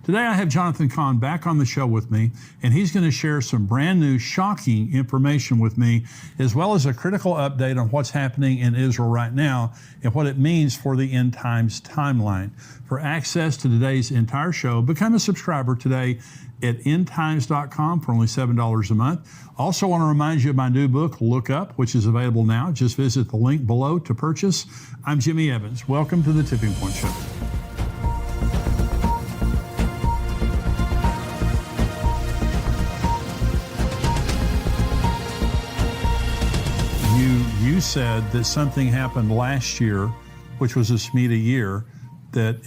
Today I have Jonathan Cahn back on the show with me, and he's going to share some brand new, shocking information with me, as well as a critical update on what's happening in Israel right now and what it means for the end times timeline. For access to today's entire show, become a subscriber today at endtimes.com for only $7 a month. Also want to remind you of my new book, Look Up, which is available now. Just visit the link below to purchase. I'm Jimmy Evans. Welcome to the Tipping Point Show. You said that something happened last year, which was a Shemitah year, that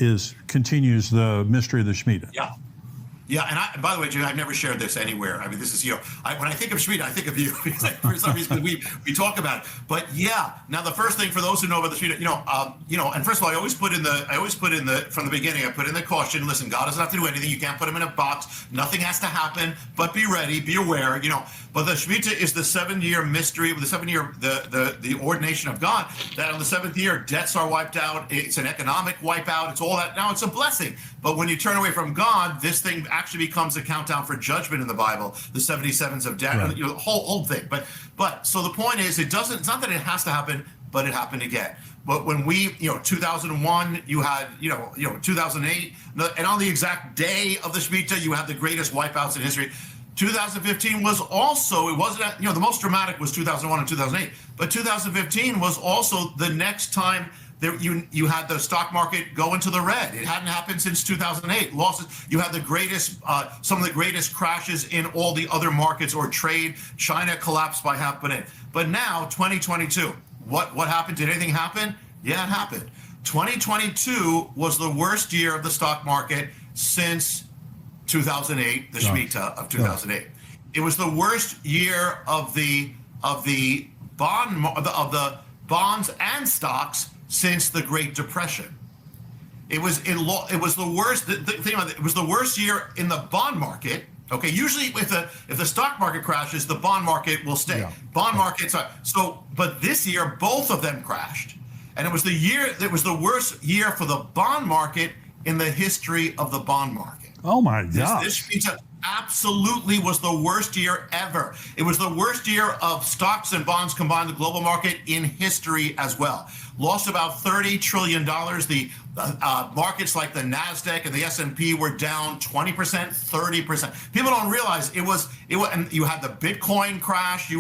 continues the mystery of the Shemitah. Yeah, and by the way, Jim, I've never shared this anywhere. I mean, this is, when I think of Shemitah, I think of you. For some reason, we talk about it. But yeah, now the first thing for those who know about the Shemitah, and first of all, I always put in from the beginning, I put in the caution. Listen, God doesn't have to do anything. You can't put him in a box. Nothing has to happen. But be ready, be aware. But the Shemitah is the 7-year mystery, the 7-year the ordination of God. That on the 7th year, debts are wiped out. It's an economic wipeout. It's all that. Now it's a blessing. But when you turn away from God, this thing actually becomes a countdown for judgment in the Bible, the 77s of death, right. The whole thing. But so the point is, it's not that it has to happen, but it happened again. But when 2001, you had, 2008, and on the exact day of the Shemitah, you had the greatest wipeouts in history. 2015 was also, it wasn't, the most dramatic was 2001 and 2008, but 2015 was also the next time you had the stock market go into the red. It hadn't happened since 2008. Losses. You had the greatest, some of the greatest crashes in all the other markets or trade. China collapsed by $500 billion. But now, 2022, what happened? Did anything happen? Yeah, it happened. 2022 was the worst year of the stock market since 2008, the Shemitah of 2008. It was the worst year of the bonds and stocks since the Great Depression. It was the worst. The thing about it was the worst year in the bond market. Okay, usually if the stock market crashes, the bond market will stay. Yeah. Bond markets are but this year both of them crashed, and it was the worst year for the bond market in the history of the bond market. Oh my God! This Shemitah absolutely was the worst year ever. It was the worst year of stocks and bonds combined, the global market in history as well. Lost about $30 trillion. The markets like the NASDAQ and the S&P were down 20%, 30%. People don't realize it was, and you had the Bitcoin crash. It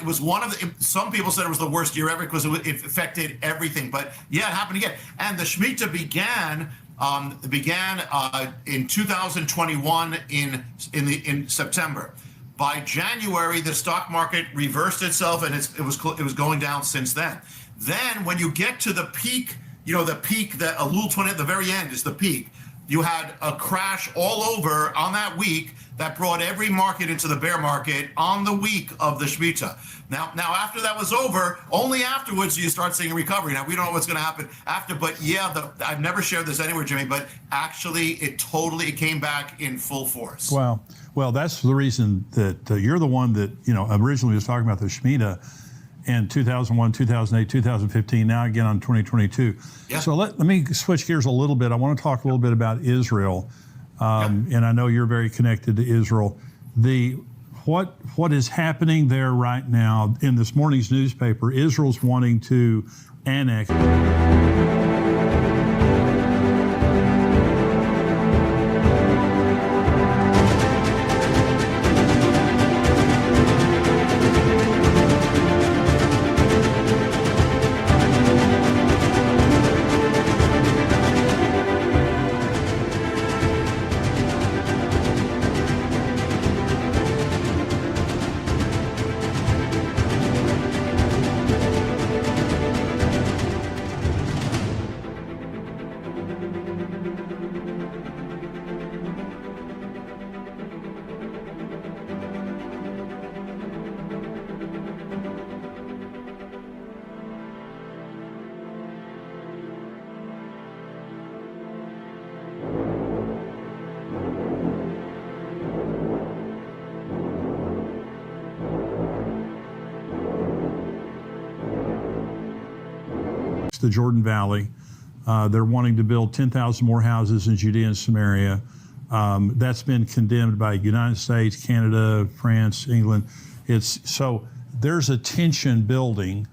was one of the, some people said it was the worst year ever because it affected everything. But yeah, it happened again. And the Shemitah began in 2021 in September. By January, the stock market reversed itself, and it was going down since then. Then, when you get to the peak, the peak that Elul 20 at the very end is the peak. You had a crash all over on that week that brought every market into the bear market on the week of the Shemitah. Now after that was over, only afterwards do you start seeing a recovery. Now we don't know what's going to happen after, but yeah, I've never shared this anywhere, Jimmy, but actually it came back in full force. Wow. Well, that's the reason that you're the one that originally was talking about the Shemitah in 2001, 2008, 2015, now again on 2022. Yeah. So let me switch gears a little bit. I want to talk a little bit about Israel. And I know you're very connected to Israel. What is happening there right now in this morning's newspaper, Israel's wanting to annex. the Jordan Valley. They're wanting to build 10,000 more houses in Judea and Samaria. That's been condemned by United States, Canada, France, England. So there's a tension building.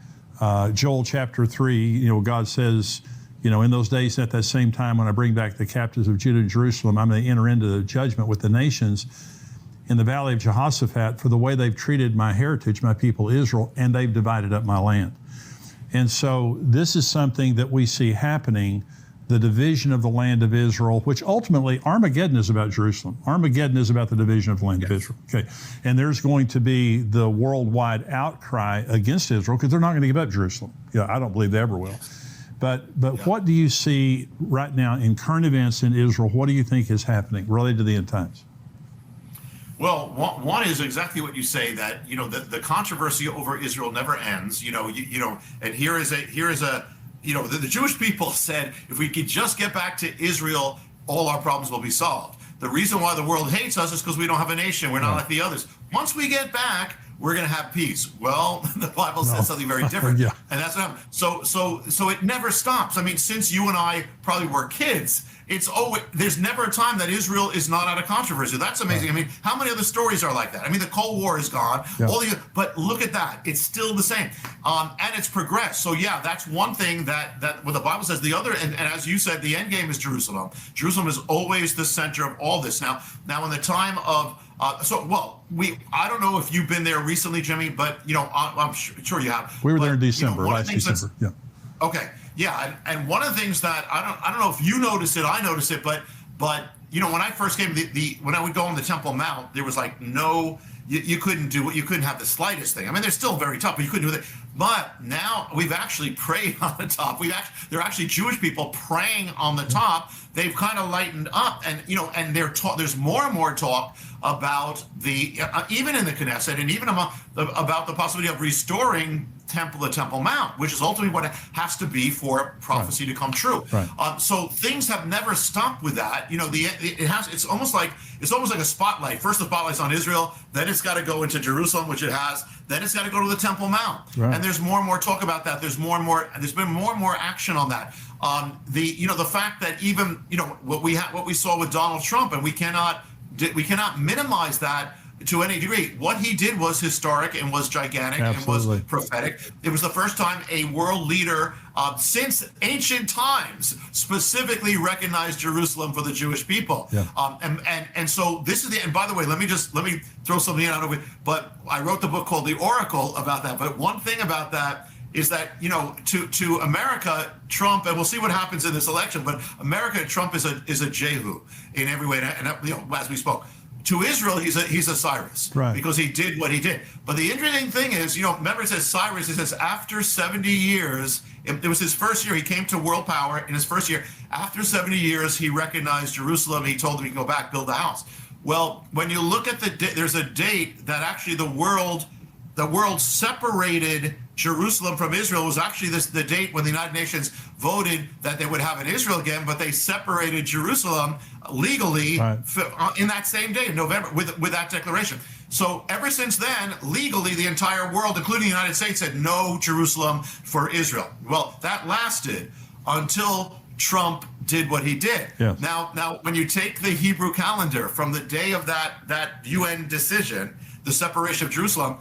Joel chapter 3, God says, in those days at that same time when I bring back the captives of Judah and Jerusalem, I'm going to enter into the judgment with the nations in the valley of Jehoshaphat for the way they've treated my heritage, my people Israel, and they've divided up my land. And so this is something that we see happening, the division of the land of Israel, which ultimately Armageddon is about Jerusalem. Armageddon is about the division of the land of Israel. Okay, and there's going to be the worldwide outcry against Israel because they're not going to give up Jerusalem. I don't believe they ever will. But what do you see right now in current events in Israel? What do you think is happening related to the end times? Well, one is exactly what you say, that the controversy over Israel never ends. And here is a the Jewish people said, if we could just get back to Israel, all our problems will be solved. The reason why the world hates us is because we don't have a nation. We're not like the others. Once we get back, we're going to have peace. Well, the Bible says something very different. Yeah. And that's not, so it never stops. I mean, since you and I probably were kids, there's never a time that Israel is not out of controversy. That's amazing. Right. I mean, how many other stories are like that? I mean, the Cold War is gone. Yeah. But look at that. It's still the same. And it's progressed. So yeah, that's one thing that what the Bible says. The other, and as you said, the end game is Jerusalem. Jerusalem is always the center of all this. Now in the time of, I don't know if you've been there recently, Jimmy, but I'm sure you have. We were there in December, last December. Yeah. Okay. Yeah. And one of the things that I don't know if you notice it, I notice it, but when I first came, when I would go on the Temple Mount, there was like you couldn't do it. You couldn't have the slightest thing. I mean, they're still very tough, but you couldn't do it. But now we've actually prayed on the top. There are actually Jewish people praying on the top. They've kind of lightened up, and and there's more and more talk about even in the Knesset, and even about the possibility of restoring the Temple Mount, which is ultimately what it has to be for prophecy to come true. Right. So things have never stopped with that. It's almost like a spotlight. First, the spotlight's on Israel, then it's got to go into Jerusalem, which it has. Then it's got to go to the Temple Mount. Right. And there's more and more talk about that. There's been more and more action on that. The fact that even what we saw with Donald Trump, and we cannot minimize that to any degree. What he did was historic and was gigantic. Absolutely. And was prophetic. It was the first time a world leader since ancient times specifically recognized Jerusalem for the Jewish people. Yeah. And so this is and by the way, let me throw something out of it. But I wrote the book called The Oracle about that. But one thing about that is that to America, Trump, and we'll see what happens in this election, but America, Trump is a Jehu in every way, and as we spoke. To Israel, he's a Cyrus, right, because he did what he did. But the interesting thing is, remember it says Cyrus, it says after 70 years, it was his first year, he came to world power in his first year. After 70 years, he recognized Jerusalem. He told them he can go back, build the house. Well, when you look at there's a date that actually the world separated Jerusalem from Israel. Was actually the date when the United Nations voted that they would have an Israel again, but they separated Jerusalem legally, right, in that same day in November with that declaration. So ever since then, legally, the entire world, including the United States, said no Jerusalem for Israel. Well, that lasted until Trump did what he did. Yes. Now, when you take the Hebrew calendar from the day of that UN decision, the separation of Jerusalem.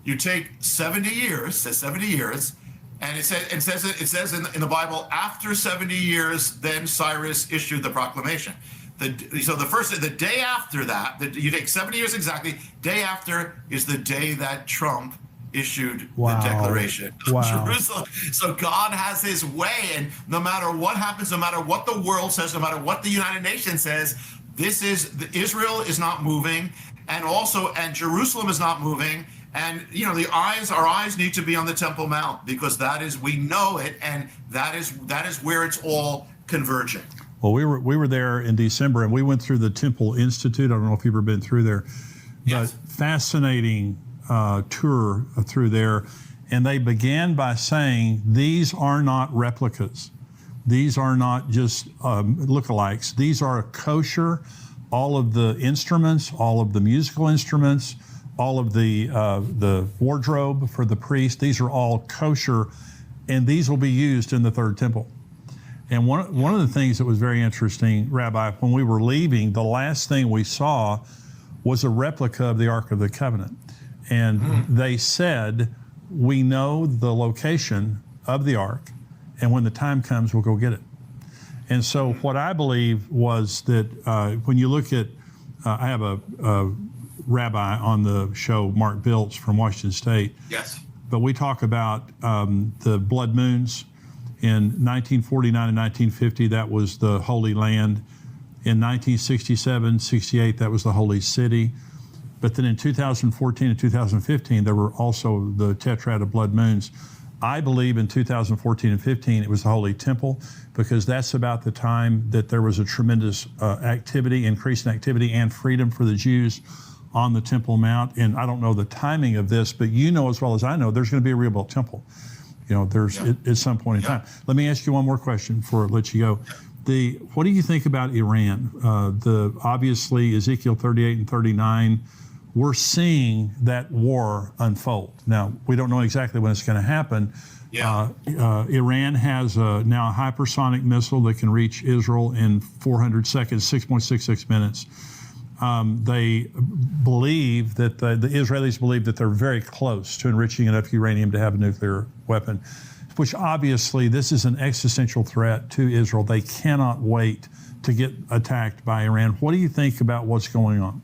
You take 70 years, And it says in the Bible, after 70 years, then Cyrus issued the proclamation. The day after that, you take 70 years exactly, day after is the day that Trump issued the declaration of Jerusalem. So God has his way, and no matter what happens, no matter what the world says, no matter what the United Nations says, Israel is not moving, and Jerusalem is not moving. And our eyes need to be on the Temple Mount, because we know it, and that is where it's all converging. Well, we were there in December, and we went through the Temple Institute. I don't know if you've ever been through there, Yes. but fascinating tour through there. And they began by saying, these are not replicas. These are not just lookalikes. These are kosher. All of the instruments, all of the musical instruments, all of the wardrobe for the priest, these are all kosher, and these will be used in the third temple. And one of the things that was very interesting, Rabbi, when we were leaving, the last thing we saw was a replica of the Ark of the Covenant. And they said, we know the location of the Ark, and when the time comes, we'll go get it. And so what I believe was that when you look at, I have a rabbi on the show, Mark Biltz from Washington State. Yes. But we talk about the blood moons. In 1949 and 1950, that was the Holy Land. In 1967, 68, that was the Holy City. But then in 2014 and 2015, there were also the tetrad of blood moons. I believe in 2014 and 15, it was the Holy Temple, because that's about the time that there was a tremendous increase in activity and freedom for the Jews on the Temple Mount. And I don't know the timing of this, but you know as well as I know, there's going to be a rebuilt temple. At some point in time. Let me ask you one more question before I let you go. What do you think about Iran? Obviously Ezekiel 38 and 39, we're seeing that war unfold. Now, we don't know exactly when it's going to happen. Yeah. Iran has now a hypersonic missile that can reach Israel in 400 seconds, 6.66 minutes. They believe that the Israelis believe that they're very close to enriching enough uranium to have a nuclear weapon, which obviously this is an existential threat to Israel. They cannot wait to get attacked by Iran. What do you think about what's going on?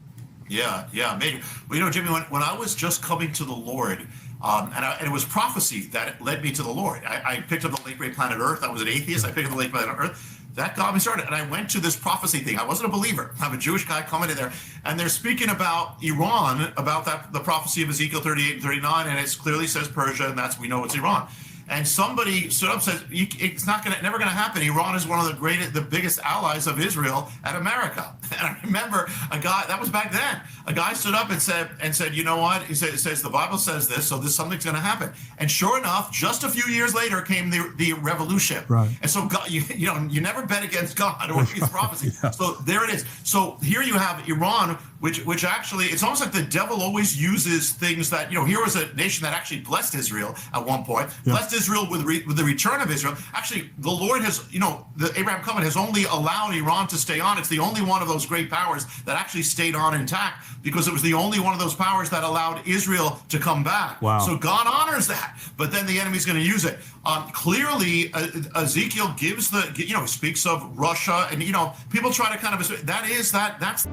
Yeah, maybe. Well, Jimmy, when I was just coming to the Lord, and it was prophecy that led me to the Lord. I picked up the late great planet Earth. I was an atheist. I picked up the late planet Earth. That got me started. And I went to this prophecy thing. I wasn't a believer. I'm a Jewish guy coming in there. And they're speaking about Iran, about the prophecy of Ezekiel 38 and 39. And it clearly says Persia, and we know it's Iran. And somebody stood up and said, it's never going to happen. Iran is one of the biggest allies of Israel and America. And I remember a guy, that was back then, a guy stood up and said, you know what? He said, it says the Bible says this, so something's going to happen. And sure enough, just a few years later came the revolution. Right. And so God, you never bet against God or against prophecy. Yeah. So there it is. So here you have Iran, which actually, it's almost like the devil always uses things that, here was a nation that actually blessed Israel at one point, blessed Israel with the return of Israel. Actually, the Lord has, the Abraham covenant has only allowed Iran to stay on. It's the only one of those great powers that actually stayed on intact, because it was the only one of those powers that allowed Israel to come back. Wow. So God honors that, but then the enemy's going to use it. Clearly, Ezekiel gives speaks of Russia, and people try to kind of that's.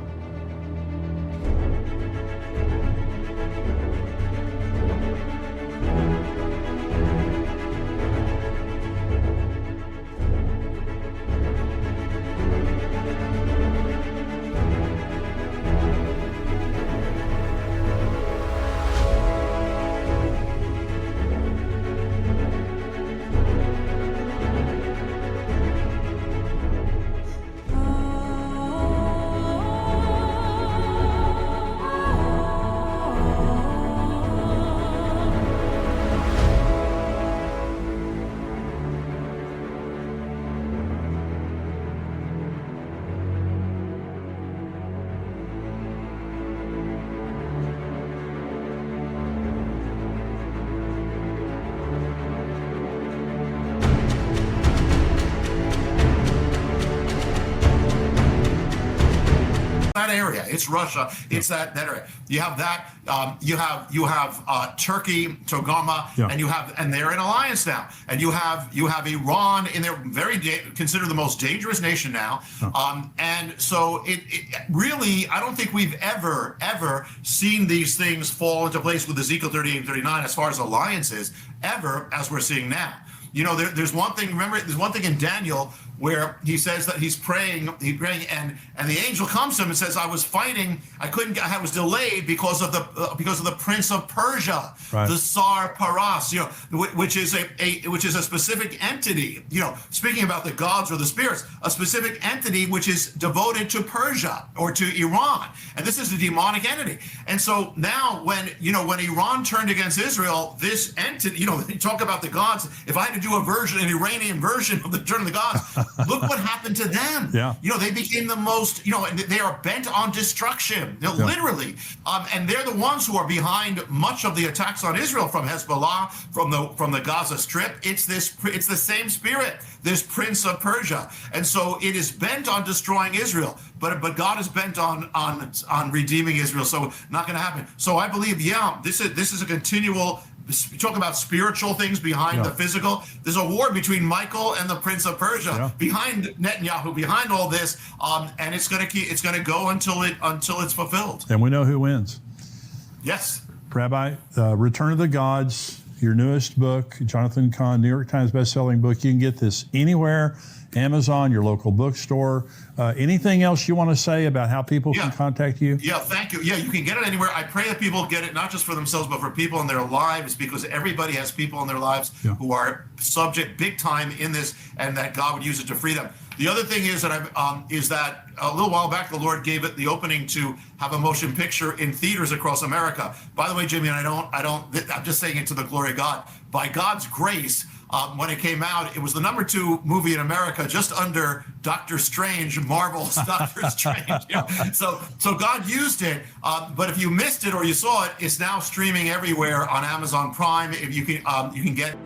that area. It's Russia. It's that area. You have that. You have Turkey, Togarmah, and they're in alliance now. And you have Iran in their considered the most dangerous nation now. And so it really, I don't think we've ever seen these things fall into place with Ezekiel 38 and 39 as far as alliances ever as we're seeing now. You know, there's one thing. Remember, there's one thing in Daniel where he says that he's praying, and the angel comes to him and says, "I was fighting. I was delayed because of the prince of Persia, the Tsar Paras. You know, which is a specific entity. You know, speaking about the gods or the spirits, a specific entity which is devoted to Persia or to Iran, and this is a demonic entity. And so now, when Iran turned against Israel, this entity, you know, they talk about the gods. If I had to do an Iranian version of the Turn of the Gods." Look what happened to them. Yeah. You know, they became the most, you know, and they are bent on destruction, you know, literally. And they're the ones who are behind much of the attacks on Israel from Hezbollah, from the Gaza Strip. It's the same spirit, this prince of Persia. And so it is bent on destroying Israel. But God is bent on redeeming Israel. So not going to happen. So I believe, this is a continual. We talk about spiritual things behind the physical. There's a war between Michael and the Prince of Persia behind Netanyahu, behind all this, and it's going to go until it's fulfilled. And we know who wins. Yes, Rabbi, Return of the Gods, your newest book, Jonathan Cahn, New York Times bestselling book. You can get this anywhere. Amazon, your local bookstore. Anything else you want to say about how people can contact you? Yeah, thank you. Yeah, you can get it anywhere. I pray that people get it not just for themselves, but for people in their lives, because everybody has people in their lives who are subject big time in this, and that God would use it to free them. The other thing is that a little while back, the Lord gave it the opening to have a motion picture in theaters across America. By the way, Jimmy, and I'm just saying it to the glory of God. By God's grace, when it came out, it was the number 2 movie in America, just under Doctor Strange, Marvel's Doctor Strange. You know? So God used it. But if you missed it or you saw it, it's now streaming everywhere on Amazon Prime. If you can get.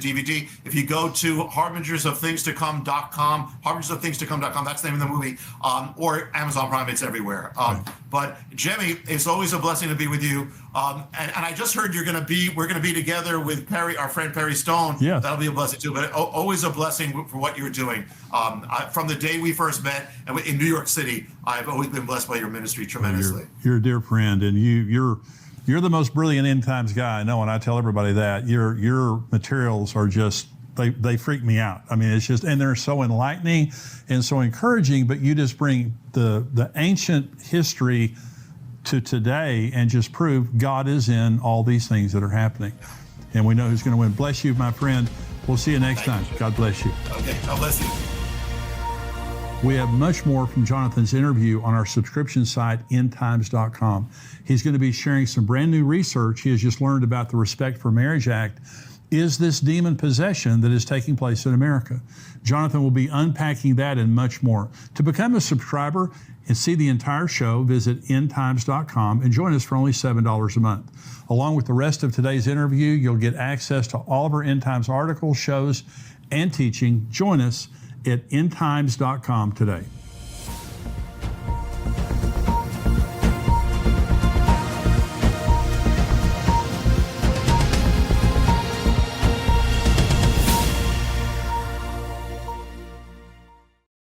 DVD. If you go to harbingersofthingsTocome.com, harbingersofthingsTocome.com, that's the name of the movie, or Amazon Prime, it's everywhere. But Jimmy, it's always a blessing to be with you. And I just heard we're going to be together with Perry, our friend Perry Stone. Yeah. That'll be a blessing too, but always a blessing for what you're doing. From the day we first met in New York City, I've always been blessed by your ministry tremendously. You're a dear friend, and you're the most brilliant end times guy I know, and I tell everybody that. Your materials are just, they freak me out. I mean, it's just, and they're so enlightening and so encouraging, but you just bring the ancient history to today and just prove God is in all these things that are happening. And we know who's going to win. Bless you, my friend. We'll see you next time. God bless you. Okay, God bless you. We have much more from Jonathan's interview on our subscription site, endtimes.com. He's going to be sharing some brand new research he has just learned about the Respect for Marriage Act. Is this demon possession that is taking place in America? Jonathan will be unpacking that and much more. To become a subscriber and see the entire show, visit endtimes.com and join us for only $7 a month. Along with the rest of today's interview, you'll get access to all of our End Times articles, shows, and teaching. Join us at endtimes.com today.